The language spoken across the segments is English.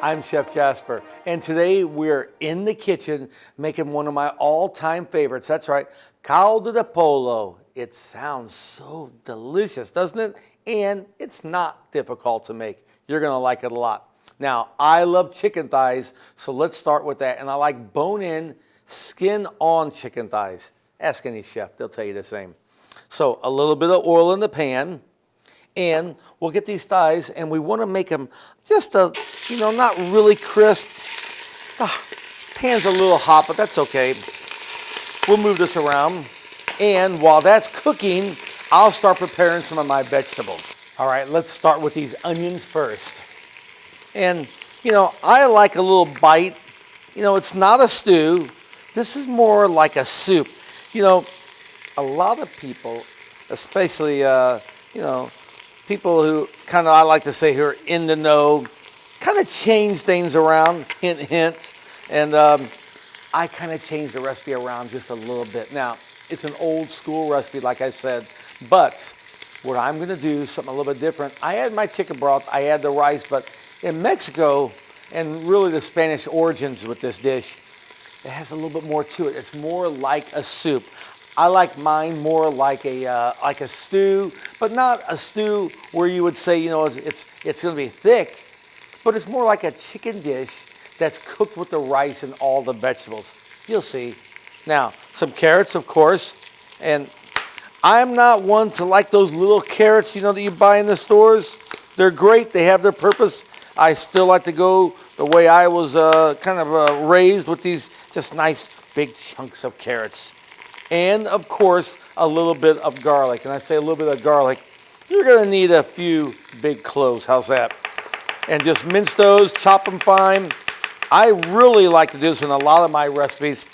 I'm Chef Jasper, and today we're in the kitchen making one of my all-time favorites. That's right, Caldo de Pollo. It sounds so delicious, doesn't it? And it's not difficult to make. You're gonna like it a lot. Now, I love chicken thighs, so let's start with that. And I like bone-in, skin-on chicken thighs. Ask any chef, they'll tell you the same. So a little bit of oil in the pan. And we'll get these thighs, and we want to make them just not really crisp. Pan's a little hot, but that's okay. We'll move this around. And while that's cooking, I'll start preparing some of my vegetables. All right, let's start with these onions first. And, I like a little bite. It's not a stew. This is more like a soup. A lot of people, especially, people who I like to say, who are in the know, kind of change things around, hint, hint. And I kind of changed the recipe around just a little bit. Now, it's an old school recipe, like I said, but what I'm gonna do, something a little bit different. I add my chicken broth, I add the rice, but in Mexico, and really the Spanish origins with this dish, it has a little bit more to it. It's more like a soup. I like mine more like a stew, but not a stew where you would say, it's going to be thick, but it's more like a chicken dish that's cooked with the rice and all the vegetables. You'll see. Now, some carrots, of course, and I'm not one to like those little carrots, that you buy in the stores. They're great. They have their purpose. I still like to go the way I was raised with these just nice big chunks of carrots. And of course, a little bit of garlic. And I say a little bit of garlic, you're gonna need a few big cloves. How's that? And just mince those, chop them fine. I really like to do this in a lot of my recipes.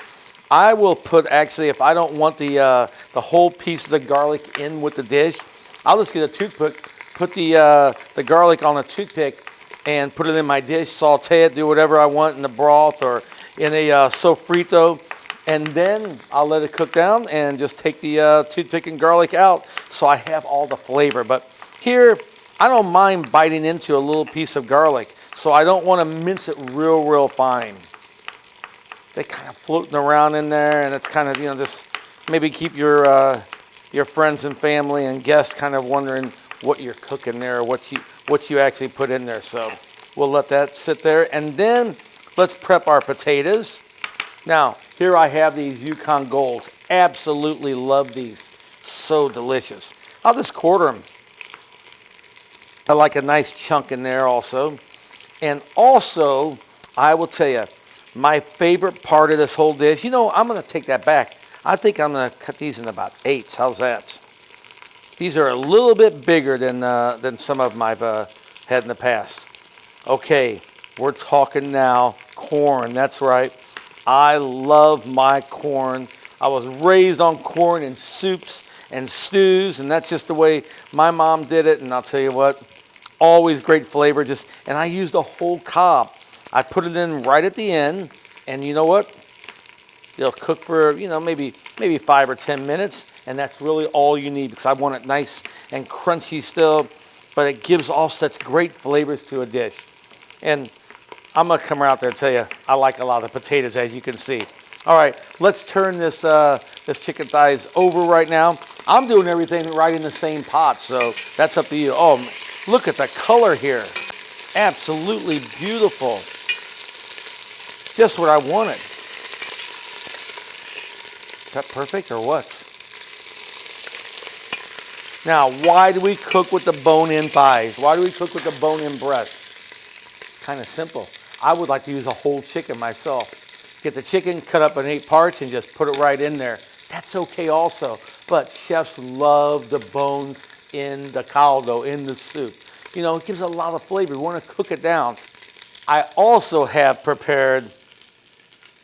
I will put, actually, if I don't want the whole piece of the garlic in with the dish, I'll just get a toothpick, put the garlic on a toothpick and put it in my dish, saute it, do whatever I want in the broth or in a sofrito. And then I'll let it cook down and just take the toothpick and garlic out so I have all the flavor. But here, I don't mind biting into a little piece of garlic, so I don't want to mince it real, real fine. They're kind of floating around in there, and it's kind of, just maybe keep your friends and family and guests kind of wondering what you're cooking there or what you actually put in there. So we'll let that sit there. And then let's prep our potatoes. Now, here I have these Yukon Golds. Absolutely love these. So delicious. I'll just quarter them. I like a nice chunk in there also. And also, I will tell you, my favorite part of this whole dish, I'm going to take that back. I think I'm going to cut these in about 8s. How's that? These are a little bit bigger than some of them I've had in the past. Okay, we're talking now corn. That's right. I love my corn. I was raised on corn in soups and stews, and that's just the way my mom did it. And I'll tell you what, always great flavor. And I used a whole cob. I put it in right at the end, and you know what? It'll cook for maybe 5 or 10 minutes, and that's really all you need because I want it nice and crunchy still, but it gives off such great flavors to a dish. And I'm going to come out there and tell you, I like a lot of potatoes, as you can see. All right, let's turn this chicken thighs over right now. I'm doing everything right in the same pot, so that's up to you. Oh, look at the color here. Absolutely beautiful. Just what I wanted. Is that perfect or what? Now, why do we cook with the bone-in thighs? Why do we cook with the bone-in breast? Kind of simple. I would like to use a whole chicken myself. Get the chicken, cut up in 8 parts, and just put it right in there. That's okay also. But chefs love the bones in the caldo, in the soup. It gives a lot of flavor. We want to cook it down. I also have prepared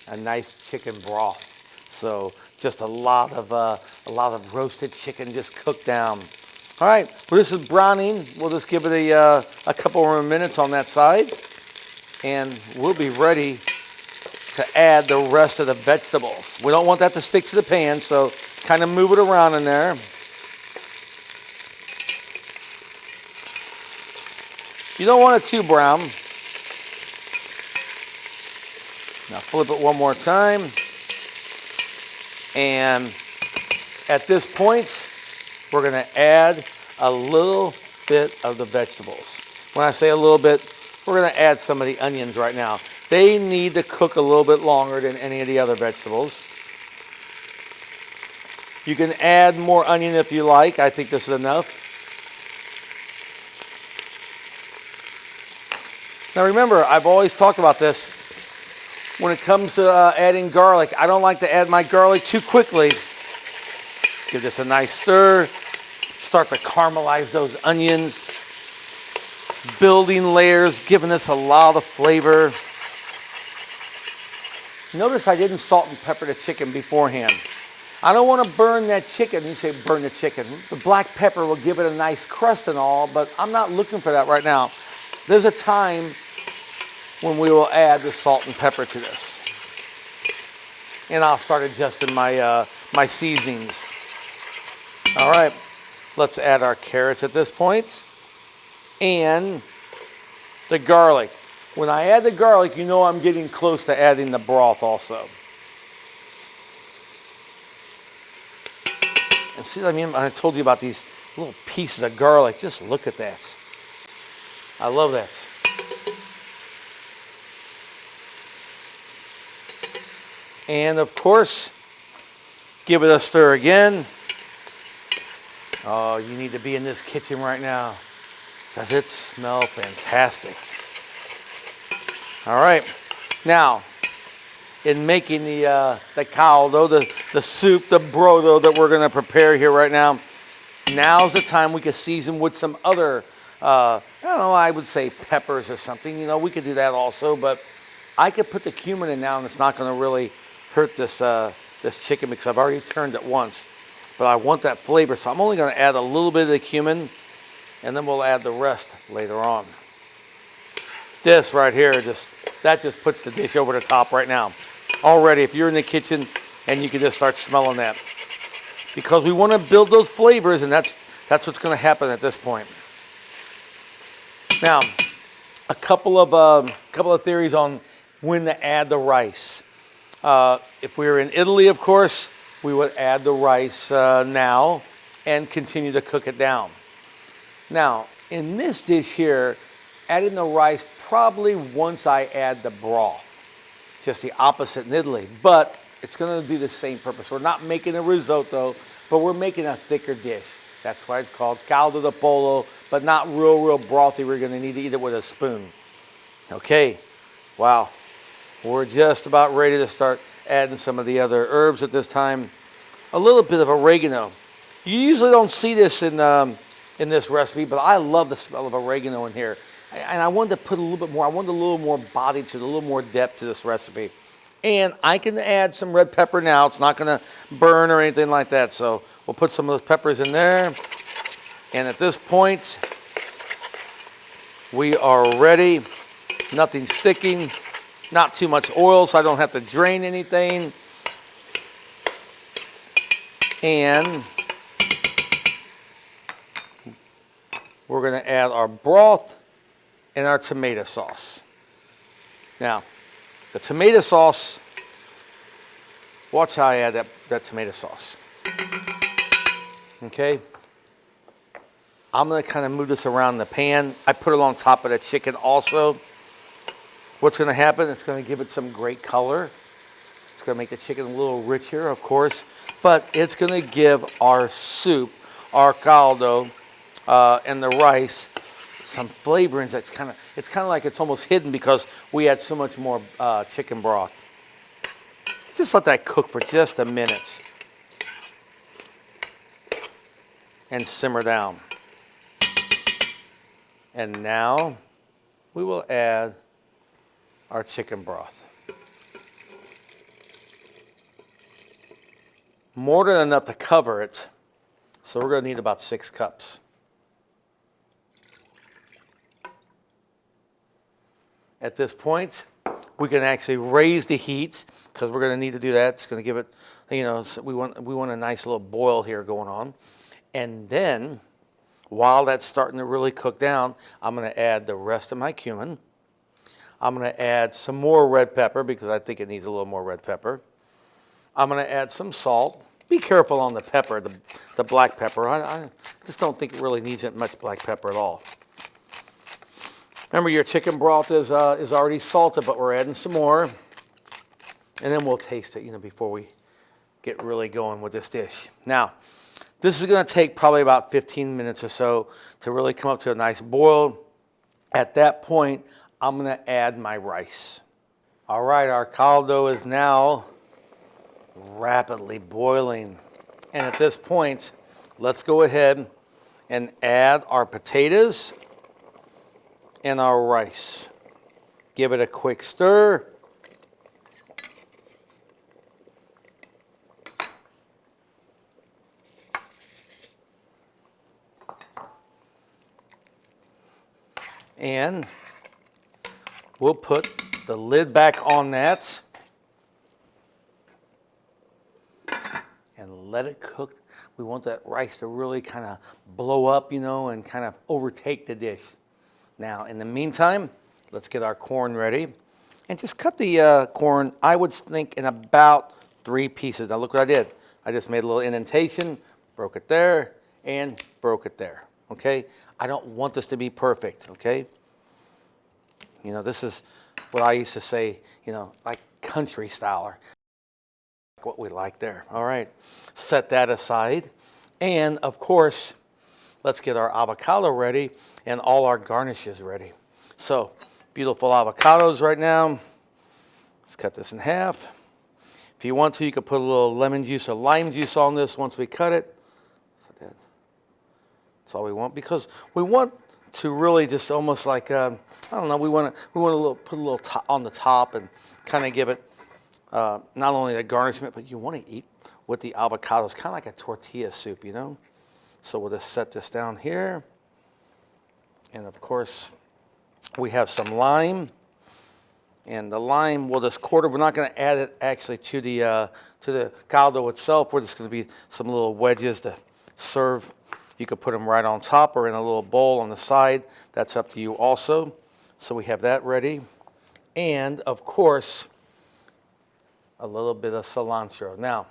a nice chicken broth. So just a lot of roasted chicken just cooked down. All right, well, this is browning. We'll just give it a couple more minutes on that side. And we'll be ready to add the rest of the vegetables. We don't want that to stick to the pan, so kind of move it around in there. You don't want it too brown. Flip it one more time. And at this point, we're going to add a little bit of the vegetables. When I say a little bit, we're going to add some of the onions right now. They need to cook a little bit longer than any of the other vegetables. You can add more onion if you like. I think this is enough. Now remember, I've always talked about this. When it comes to adding garlic, I don't like to add my garlic too quickly. Give this a nice stir. Start to caramelize those onions. Building layers, giving this a lot of flavor. Notice I didn't salt and pepper the chicken beforehand. I don't want to burn that chicken. You say burn the chicken. The black pepper will give it a nice crust and all, but I'm not looking for that right now. There's a time when we will add the salt and pepper to this. And I'll start adjusting my, my seasonings. All right, let's add our carrots at this point. And the garlic. When I add the garlic, you know I'm getting close to adding the broth also. And see what I mean? I told you about these little pieces of garlic. Just look at that. I love that. And of course, give it a stir again. Oh, you need to be in this kitchen right now because it smells fantastic. All right. Now, in making the caldo, the soup, the brodo that we're going to prepare here right now, now's the time we can season with some other, I don't know, I would say peppers or something. You know, we could do that also, but I could put the cumin in now and it's not going to really hurt this, this chicken because I've already turned it once. But I want that flavor, so I'm only going to add a little bit of the cumin and then we'll add the rest later on. This right here, that just puts the dish over the top right now. Already, if you're in the kitchen and you can just start smelling that. Because we want to build those flavors and that's what's going to happen at this point. Now, a couple of theories on when to add the rice. If we were in Italy, of course, we would add the rice now and continue to cook it down. Now, in this dish here, adding the rice probably once I add the broth. Just the opposite in Italy, but it's going to do the same purpose. We're not making a risotto, but we're making a thicker dish. That's why it's called Caldo de Pollo, but not real brothy. We're going to need to eat it with a spoon. Okay, wow. We're just about ready to start adding some of the other herbs at this time. A little bit of oregano. You usually don't see this in this recipe, but I love the smell of oregano in here. And I wanted to put a little bit more, I wanted a little more body to it, a little more depth to this recipe. And I can add some red pepper now. It's not going to burn or anything like that. So we'll put some of those peppers in there. And at this point, we are ready. Nothing sticking. Not too much oil, so I don't have to drain anything. And we're going to add our broth and our tomato sauce. Now, the tomato sauce, watch how I add that tomato sauce. Okay? I'm going to kind of move this around the pan. I put it on top of the chicken also. What's going to happen? It's going to give it some great color. It's going to make the chicken a little richer, of course. But it's going to give our soup, our caldo, and the rice some flavorings. It's kind of like it's almost hidden because we had so much more chicken broth. Just let that cook for just a minute and simmer down. And now we will add our chicken broth. More than enough to cover it, so we're going to need about 6 cups. At this point, we can actually raise the heat because we're going to need to do that. It's going to give it, you know, so we want a nice little boil here going on. And then, while that's starting to really cook down, I'm going to add the rest of my cumin. I'm going to add some more red pepper because I think it needs a little more red pepper. I'm going to add some salt. Be careful on the pepper, the black pepper. I just don't think it really needs that much black pepper at all. Remember, your chicken broth is already salted, but we're adding some more. And then we'll taste it, before we get really going with this dish. Now, this is going to take probably about 15 minutes or so to really come up to a nice boil. At that point, I'm going to add my rice. All right, our caldo is now rapidly boiling. And at this point, let's go ahead and add our potatoes and our rice. Give it a quick stir. And we'll put the lid back on that and let it cook. We want that rice to really kind of blow up, and kind of overtake the dish. Now, in the meantime, let's get our corn ready. And just cut the corn, I would think, in about 3 pieces. Now, look what I did. I just made a little indentation, broke it there, and broke it there, okay? I don't want this to be perfect, okay? This is what I used to say, like country style, or what we like there. All right, set that aside. And, of course, let's get our avocado ready and all our garnishes ready. So, beautiful avocados right now. Let's cut this in half. If you want to, you could put a little lemon juice or lime juice on this once we cut it. That's all we want, because we want to really just almost like, I don't know, we want to put a little on the top and kind of give it not only the garnishment, but you want to eat with the avocados, kind of like a tortilla soup, So we'll just set this down here. And of course, we have some lime. And the lime we'll just quarter. We're not going to add it actually to the caldo itself. We're just going to be some little wedges to serve. You could put them right on top or in a little bowl on the side. That's up to you also. So we have that ready. And of course, a little bit of cilantro. Now,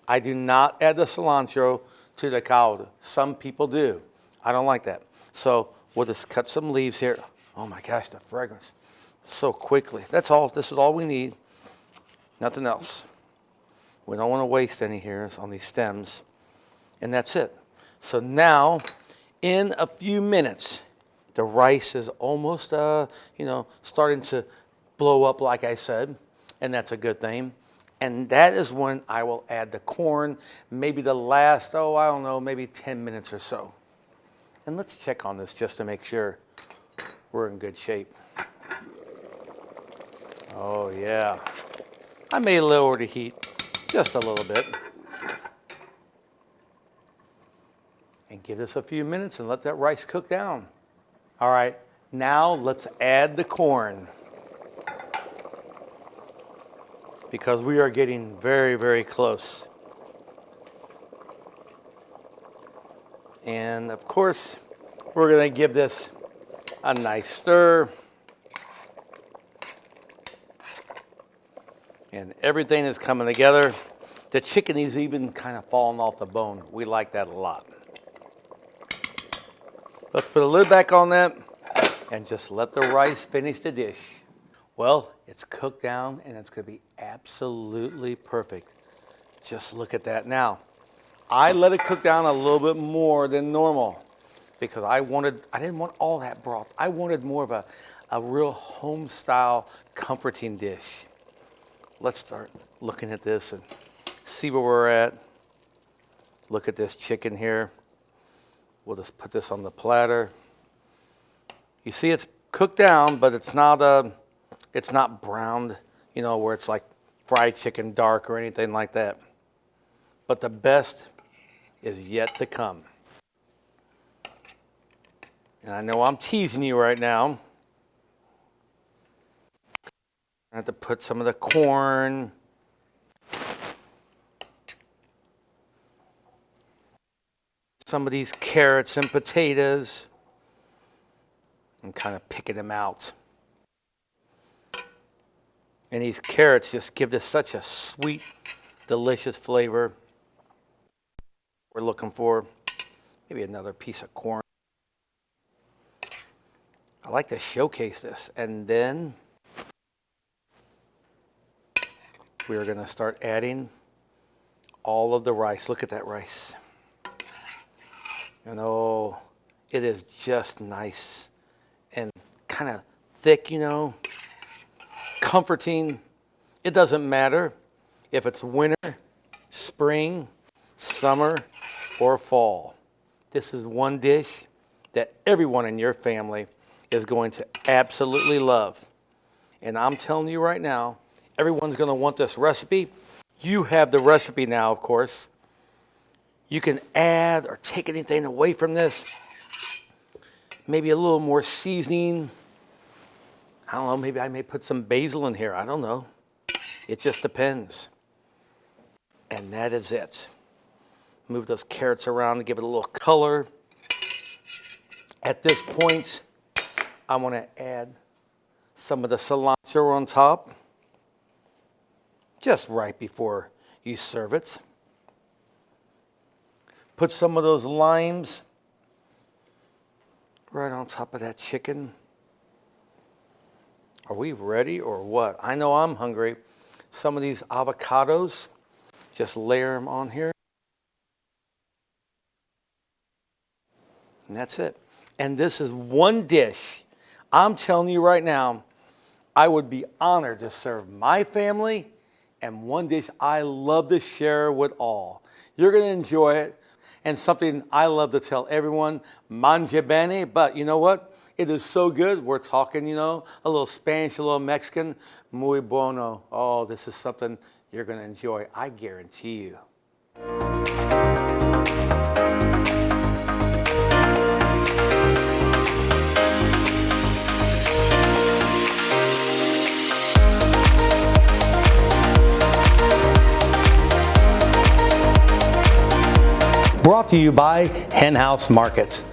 I do not add the cilantro to the caldo. Some people do. I don't like that. So we'll just cut some leaves here. Oh my gosh, the fragrance. So quickly. That's all. This is all we need. Nothing else. We don't want to waste any here on these stems. And that's it. So now, in a few minutes, the rice is almost, starting to blow up, like I said. And that's a good thing. And that is when I will add the corn, maybe the last, I don't know, maybe 10 minutes or so. And let's check on this just to make sure we're in good shape. Oh, yeah. I may lower the heat just a little bit. And give this a few minutes and let that rice cook down. All right, now let's add the corn. Because we are getting very, very close. And of course, we're going to give this a nice stir. And everything is coming together. The chicken is even kind of falling off the bone. We like that a lot. Let's put a lid back on that and just let the rice finish the dish. Well, it's cooked down and it's going to be absolutely perfect. Just look at that. Now, I let it cook down a little bit more than normal because I didn't want all that broth. I wanted more of a real home style comforting dish. Let's start looking at this and see where we're at. Look at this chicken here. We'll just put this on the platter. You see it's cooked down, but it's not browned, where it's like fried chicken dark or anything like that. But the best is yet to come. And I know I'm teasing you right now. I have to put some of the corn. Some of these carrots and potatoes. I'm kind of picking them out. And these carrots just give this such a sweet, delicious flavor. We're looking for maybe another piece of corn. I like to showcase this. And then we're going to start adding all of the rice. Look at that rice. And oh, it is just nice and kind of thick, you know, comforting. It doesn't matter if it's winter, spring, summer, or fall. This is one dish that everyone in your family is going to absolutely love. And I'm telling you right now, everyone's going to want this recipe. You have the recipe now, of course. You can add or take anything away from this. Maybe a little more seasoning. I don't know, maybe I may put some basil in here. I don't know. It just depends. And that is it. Move those carrots around to give it a little color. At this point, I want to add some of the cilantro on top, just right before you serve it. Put some of those limes right on top of that chicken. Are we ready or what? I know I'm hungry. Some of these avocados, just layer them on here. And that's it. And this is one dish. I'm telling you right now, I would be honored to serve my family and one dish I love to share with all. You're going to enjoy it. And something I love to tell everyone, mangia bene, but you know what? It is so good. We're talking, you know, a little Spanish, a little Mexican, muy bueno. Oh, this is something you're going to enjoy. I guarantee you. Brought to you by Hen House Markets.